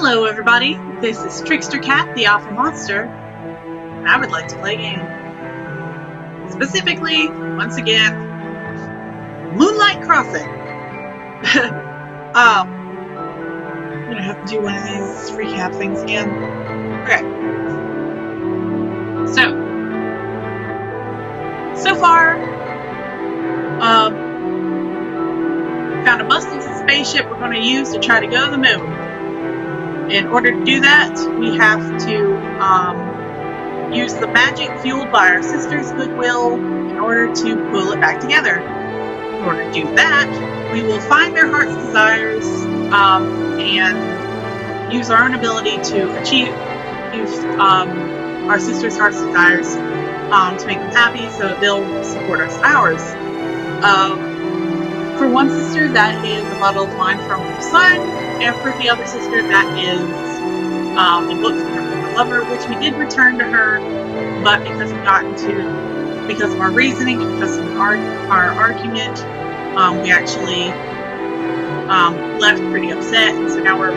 Hello everybody, this is Trickster Cat, the Alpha Monster, and I would like to play a game. Specifically, once again, Moonlight Crossing. I'm gonna have to do one of these recap things again. Okay. So far, found a busted spaceship we're going to use to try to go to the moon. In order to do that, we have to use the magic fueled by our sister's goodwill in order to pull it back together. In order to do that, we will find their heart's desires and use our own ability to use our sister's heart's desires to make them happy so that they'll support us ours. For one sister, that is a muddled line from her son, and for the other sister, that is a book from her former lover, which we did return to her, but because of our reasoning and because of our argument, we actually left pretty upset, and so now we're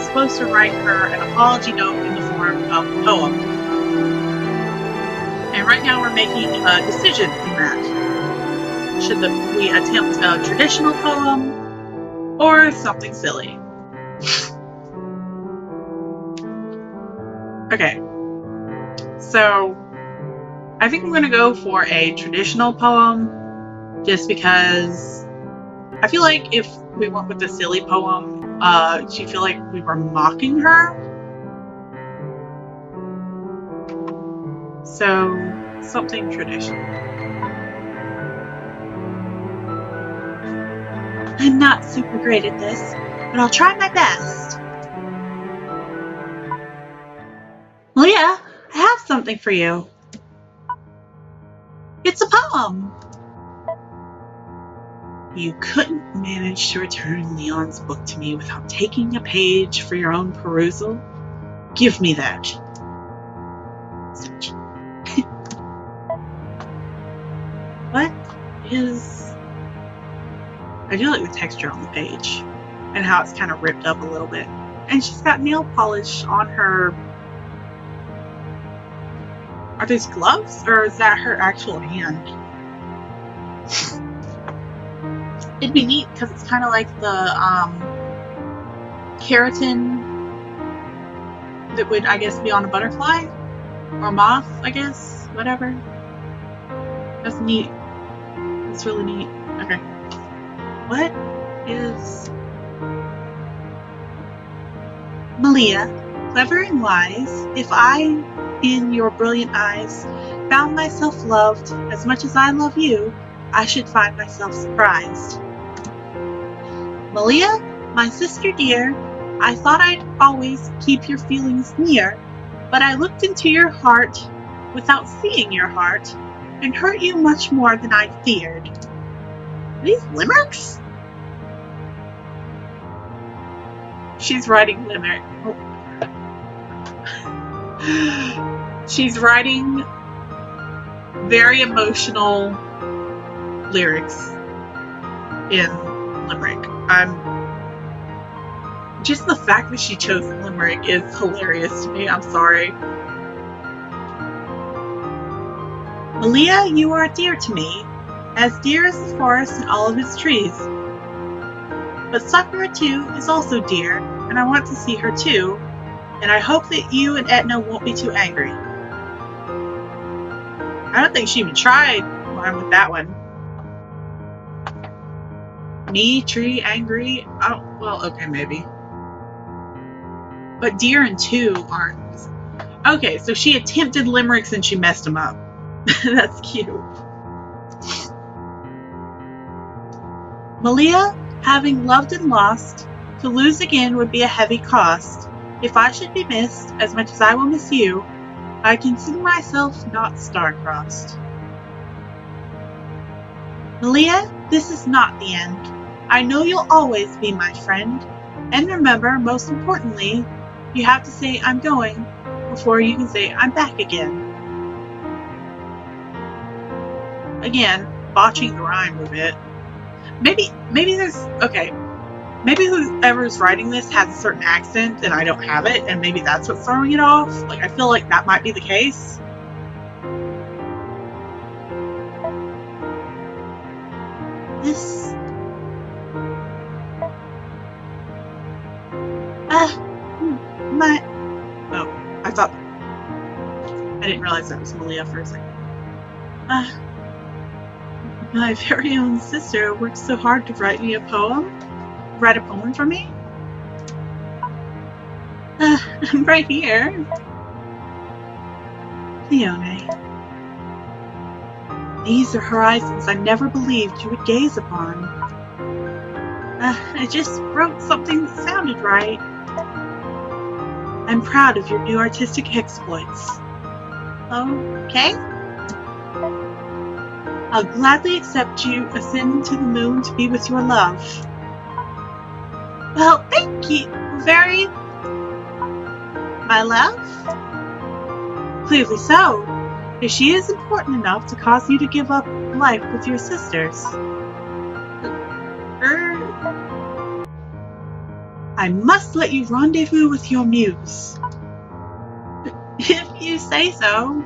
supposed to write her an apology note in the form of a poem. And right now we're making a decision in that. Should we attempt a traditional poem or something silly? Okay, so I think I'm going to go for a traditional poem just because I feel like if we went with a silly poem, she'd feel like we were mocking her. So, something traditional. I'm not super great at this, but I'll try my best. Leah, I have something for you. It's a poem. You couldn't manage to return Leon's book to me without taking a page for your own perusal? Give me that. What is... I do like the texture on the page and how it's kind of ripped up a little bit. And she's got nail polish on her... Are these gloves? Or is that her actual hand? It'd be neat because it's kind of like the keratin that would, I guess, be on a butterfly? Or moth, I guess? Whatever. That's neat. That's really neat. Okay. What is... Malia, clever and wise, if I, in your brilliant eyes, found myself loved as much as I love you, I should find myself surprised. Malia, my sister dear, I thought I'd always keep your feelings near, but I looked into your heart without seeing your heart and hurt you much more than I feared. Are these limericks? She's writing limerick. Oh. She's writing very emotional lyrics in limerick. Just the fact that she chose limerick is hilarious to me. I'm sorry. Malia, you are dear to me, as dear as the forest and all of its trees. But Sakura too is also dear, and I want to see her too, and I hope that you and Etna won't be too angry. I don't think she even tried one with that one. Me, tree, angry? Oh, well, okay, maybe. But deer and two aren't. Okay, so she attempted limericks and she messed them up. That's cute. Malia, having loved and lost, to lose again would be a heavy cost. If I should be missed as much as I will miss you, I consider myself not star-crossed. Malia, this is not the end. I know you'll always be my friend. And remember, most importantly, you have to say I'm going before you can say I'm back again. Again, botching the rhyme a bit. Maybe there's... Okay. Maybe whoever's writing this has a certain accent and I don't have it, and maybe that's what's throwing it off. Like, I feel like that might be the case. This... my... Oh, I thought... I didn't realize that was Malia for a second. My very own sister worked so hard to write me a poem. Write a poem for me? I'm right here. Leone. These are horizons I never believed you would gaze upon. I just wrote something that sounded right. I'm proud of your new artistic exploits. Okay? I'll gladly accept you ascend to the moon to be with your love. Well, thank you very... My love? Clearly so. If she is important enough to cause you to give up life with your sisters. I must let you rendezvous with your muse. If you say so.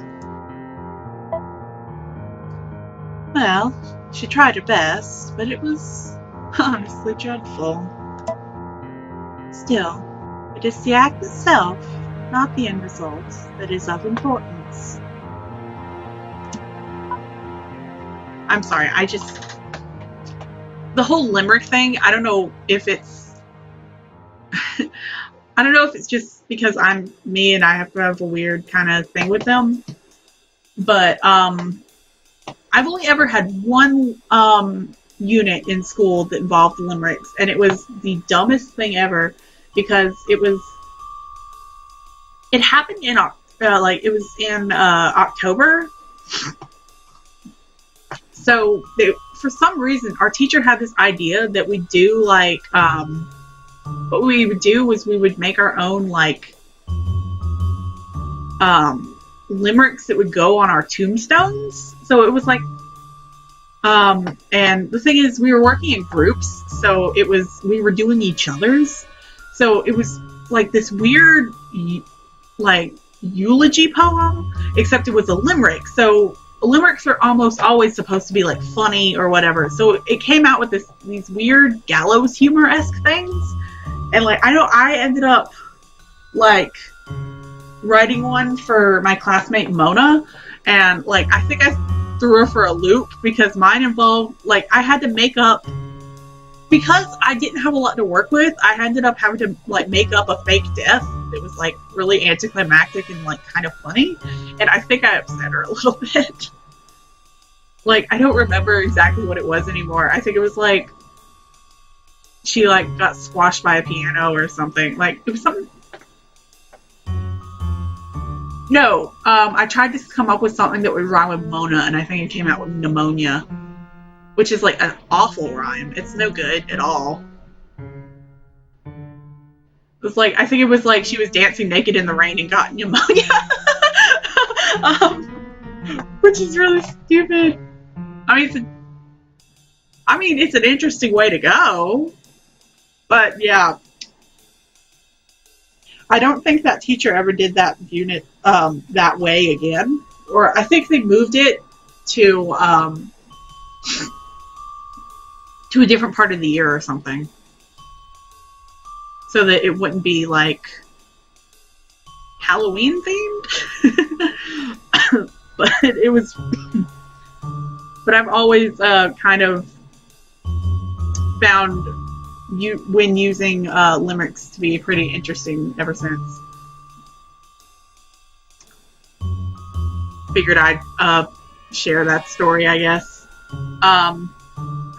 Well, she tried her best, but it was honestly dreadful. Still, it is the act itself, not the end result, that is of importance. I'm sorry, the whole limerick thing, I don't know if it's I don't know if it's just because I'm me and I have to have a weird kind of thing with them, but I've only ever had one unit in school that involved limericks, and it was the dumbest thing ever because it happened in October. So for some reason, our teacher had this idea that we do what we would do was we would make our own limericks that would go on our tombstones. So it was and the thing is, we were working in groups, so we were doing each other's. So it was like this weird, eulogy poem, except it was a limerick. So limericks are almost always supposed to be funny or whatever. So it came out with these weird gallows humor-esque things. And I ended up writing one for my classmate Mona, and I think I threw her for a loop because mine involved I had to make up, because I didn't have a lot to work with. I ended up having to make up a fake death that was really anticlimactic and kind of funny, and I think I upset her a little bit. I don't remember exactly what it was anymore. I think it was she got squashed by a piano or something. It was something. No, I tried to come up with something that would rhyme with Mona, and I think it came out with pneumonia, which is an awful rhyme. It's no good at all. It was I think it was she was dancing naked in the rain and got pneumonia, which is really stupid. I mean, it's an interesting way to go. But yeah, I don't think that teacher ever did that unit that way again. Or I think they moved it to a different part of the year or something, so that it wouldn't be Halloween themed. But it was. But I've always kind of found when using limericks to be pretty interesting ever since. Figured I'd share that story, I guess.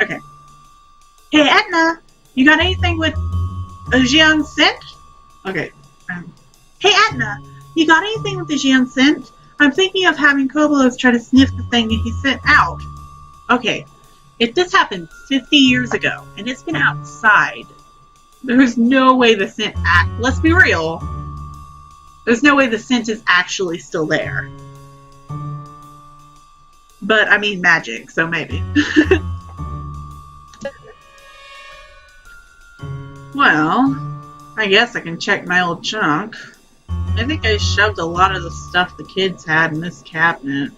Okay. Hey, Etna, you got anything with Jian scent? Okay. Hey, Etna, you got anything with the Jian scent? I'm thinking of having Kobolos try to sniff the thing that he sent out. Okay. If this happened 50 years ago, and it's been outside, there's no way the scent let's be real. There's no way the scent is actually still there. But, I mean, magic, so maybe. Well, I guess I can check my old junk. I think I shoved a lot of the stuff the kids had in this cabinet.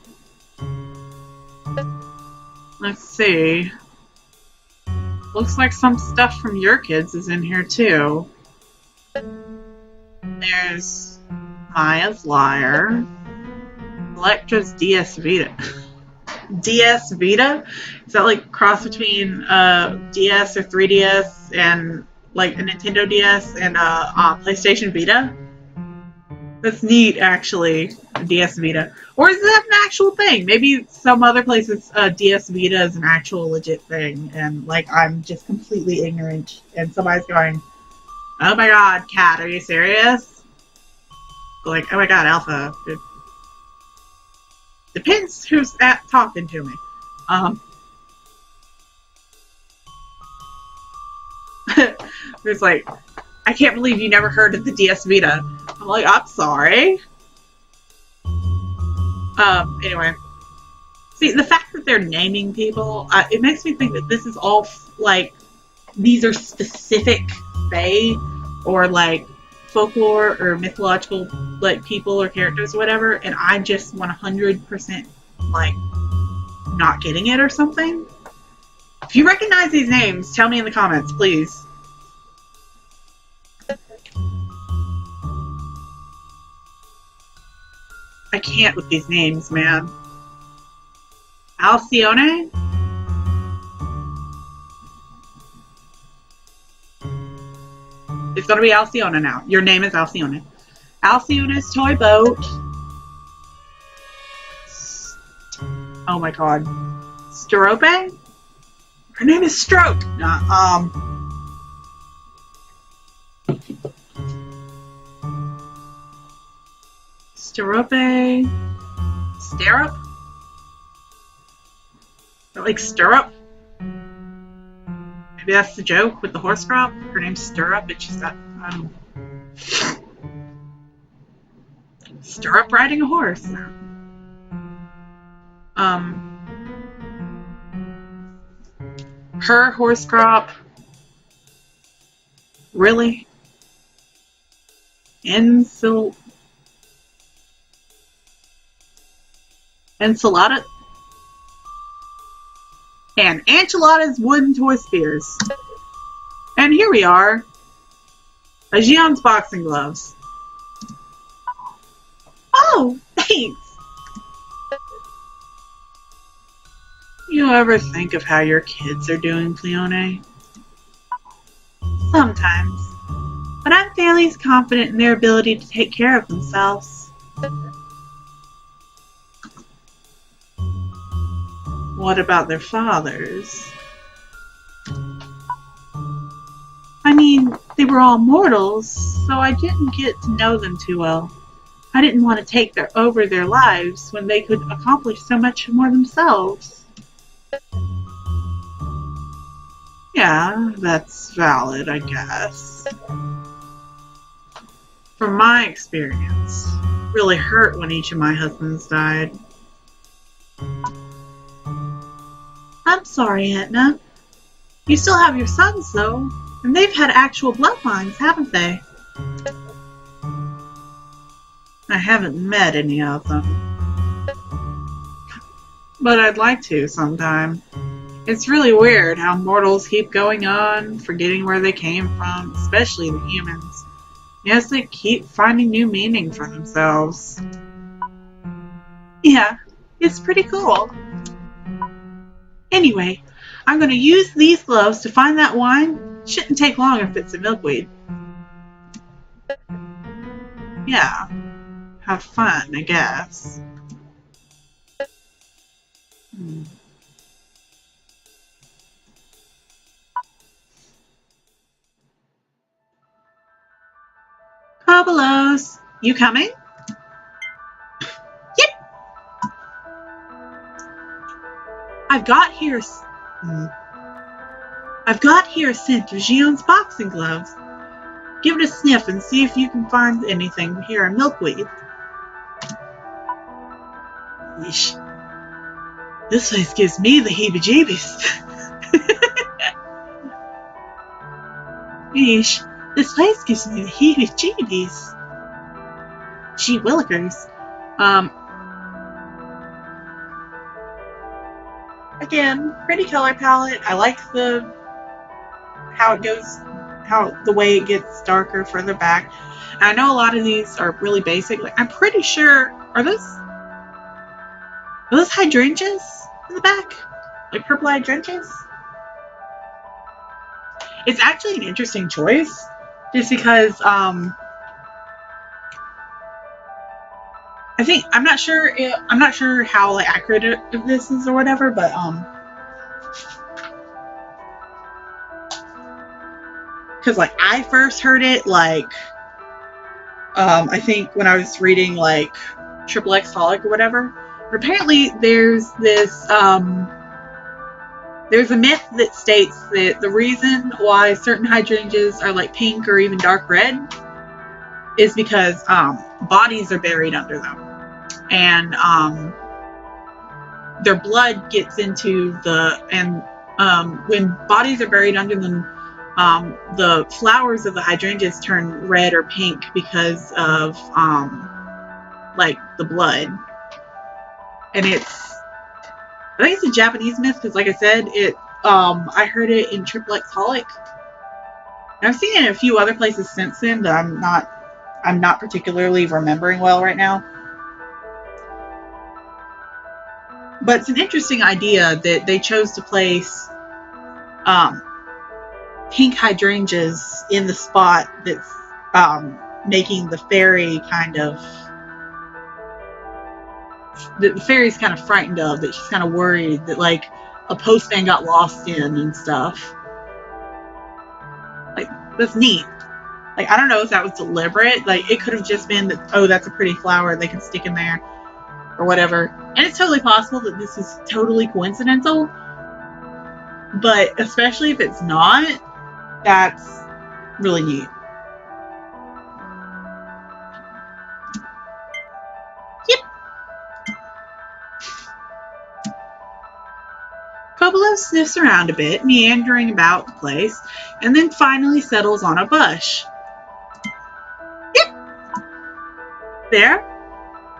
Let's see. Looks like some stuff from your kids is in here too. There's Maya's Lyre, Electra's DS Vita. DS Vita? Is that like a cross between DS or 3DS and like a Nintendo DS and a PlayStation Vita? That's neat, actually, a DS Vita. Or is that an actual thing? Maybe some other places DS Vita is an actual legit thing, and like I'm just completely ignorant, and somebody's going, "Oh my god, Kat, are you serious?" Like, "Oh my god, Alpha." It depends who's talking to me. There's like, "I can't believe you never heard of the DS Vita." I'm like, "I'm sorry." Anyway. See, the fact that they're naming people, it makes me think that this is all, like, these are specific fae, or, like, folklore or mythological, like, people or characters or whatever, and I'm just 100%, like, not getting it or something. If you recognize these names, tell me in the comments, please. I can't with these names, man. Alcyone? It's gonna be Alcyone now. Your name is Alcyone. Alcyone's toy boat. Oh my god. Sterope? Her name is Stroke. Nah, Sterope? Stirrup? Like stirrup? Maybe that's the joke with the horse crop. Her name's Stirrup, and she's got stirrup riding a horse. Her horse crop. Really? Enchilada? And Enchilada's wooden toy spears. And here we are. Agion's boxing gloves. Oh, thanks. You ever think of how your kids are doing, Cleone? Sometimes. But I'm fairly confident in their ability to take care of themselves. What about their fathers? I mean, they were all mortals, so I didn't get to know them too well. I didn't want to take over their lives when they could accomplish so much more themselves. Yeah, that's valid, I guess. From my experience, it really hurt when each of my husbands died. I'm sorry, Etna. You still have your sons, though, and they've had actual bloodlines, haven't they? I haven't met any of them. But I'd like to sometime. It's really weird how mortals keep going on, forgetting where they came from, especially the humans. Yes, they keep finding new meaning for themselves. Yeah, it's pretty cool. Anyway, I'm going to use these gloves to find that wine. Shouldn't take long if it's a milkweed. Yeah, have fun, I guess. Cobbleos, you coming? Yep. I've got here a scent of Gion's boxing gloves. Give it a sniff and see if you can find anything here in milkweed. Yeesh. This place gives me the heebie-jeebies. Yeesh, this place gives me the heebie-jeebies. Gee willikers. Again, pretty color palette. I like how it goes, the way it gets darker further back. And I know a lot of these are really basic. Like, I'm pretty sure, are those hydrangeas in the back? Like purple hydrangeas? It's actually an interesting choice, just because I'm not sure how like accurate this is or whatever, but because like I first heard it like I think when I was reading like XXX Holic or whatever. But apparently there's this there's a myth that states that the reason why certain hydrangeas are like pink or even dark red is because bodies are buried under them, and their blood gets into when bodies are buried under them, the flowers of the hydrangeas turn red or pink because of like the blood. And I think it's a Japanese myth because, like I said, I heard it in XXX Holic. And I've seen it in a few other places since then that I'm not particularly remembering well right now. But it's an interesting idea that they chose to place pink hydrangeas in the spot that's making the fairy the fairy's kind of frightened of, that she's kind of worried that like a postman got lost in and stuff. Like, that's neat. Like, I don't know if that was deliberate. Like, it could have just been that, oh, that's a pretty flower they can stick in there or whatever. And it's totally possible that this is totally coincidental. But especially if it's not, that's really neat. Yep. Cobolo sniffs around a bit, meandering about the place, and then finally settles on a bush. Yep. There.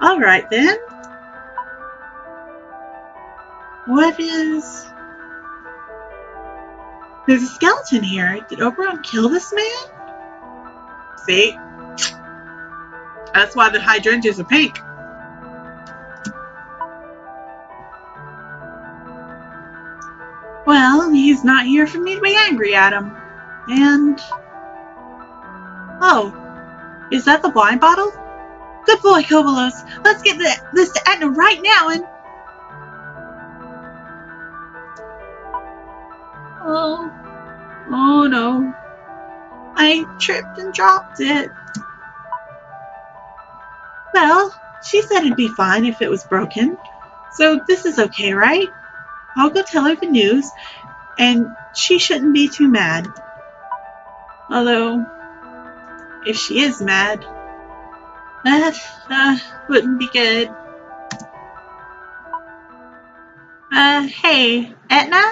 All right, then. What is... There's a skeleton here. Did Oberon kill this man? See? That's why the hydrangeas are pink. Well, he's not here for me to be angry at him. And... Oh, is that the wine bottle? Good boy, Kobolos. Let's get this to Etna right now and... Oh no. I tripped and dropped it. Well, she said it'd be fine if it was broken. So this is okay, right? I'll go tell her the news, and she shouldn't be too mad. Although, if she is mad, that wouldn't be good. Hey, Etna?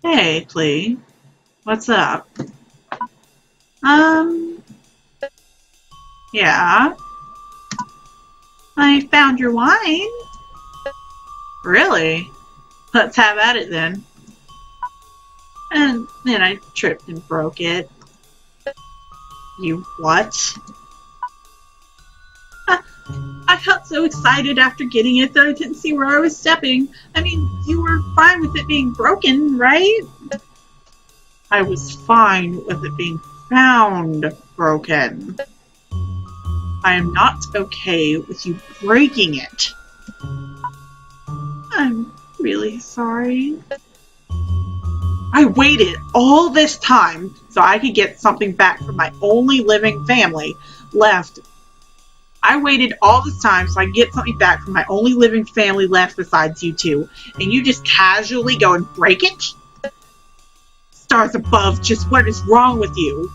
Hey, Clee. What's up? Yeah. I found your wine. Really? Let's have at it then. And then I tripped and broke it. You what? I got so excited after getting it that I didn't see where I was stepping. I mean, you were fine with it being broken, right? I was fine with it being found broken. I am not okay with you breaking it. I'm really sorry. I waited all this time so I could get something back from my only living family left. I waited all this time so I could get something back from my only living family left besides you two, and you just casually go and break it? Stars above, just what is wrong with you?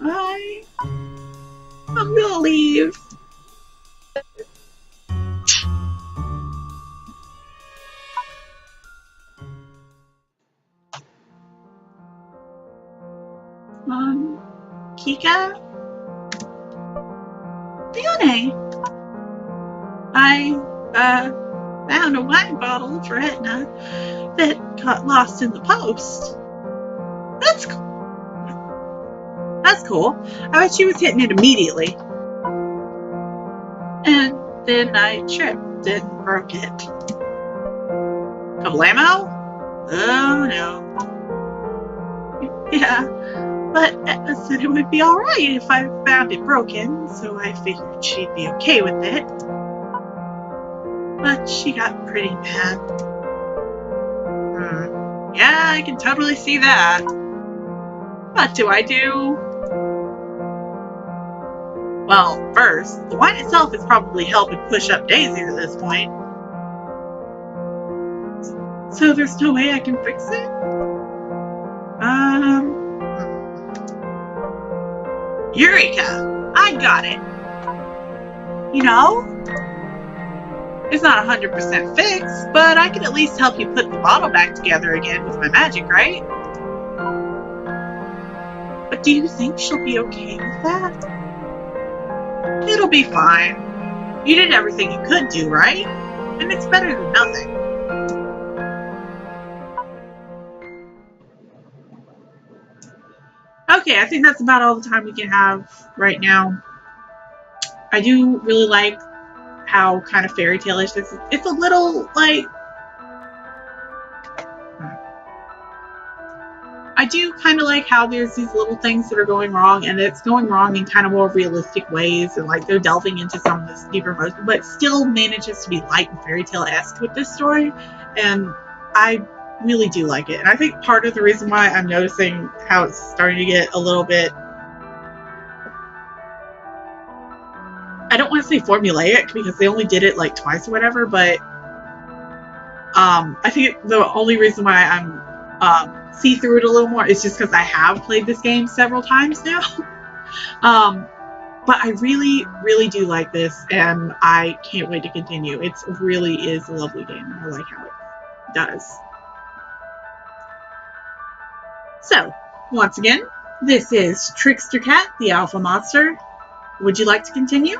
I'm gonna leave. Kika? Leone, I, found a wine bottle for Etna that got lost in the post. That's cool. I bet she was hitting it immediately. And then I tripped and broke it. Kablamo? Oh no. Yeah, but Etna said it would be alright if I found it broken, so I figured she'd be okay with it. But she got pretty mad. Yeah, I can totally see that. What do I do? Well, first, the wine itself is probably helping push up Daisy at this point. So there's no way I can fix it? Eureka! I got it! You know, it's not 100% fixed, but I can at least help you put the bottle back together again with my magic, right? But do you think she'll be okay with that? It'll be fine. You did everything you could do, right? And it's better than nothing. Okay, I think that's about all the time we can have right now. I do really like how kind of fairy tale-ish this is. It's a little like... I do kind of like how there's these little things that are going wrong, and it's going wrong in kind of more realistic ways, and like they're delving into some of this deeper emotion, but still manages to be light and fairy tale-esque with this story, and I really do like it. And I think part of the reason why I'm noticing how it's starting to get a little bit, I don't want to say formulaic because they only did it like twice or whatever, but I think the only reason why I'm see through it a little more is just because I have played this game several times now. But I really, really do like this, and I can't wait to continue. It really is a lovely game. I like how it does. So, once again, this is Trickster Cat, the Alpha Monster. Would you like to continue?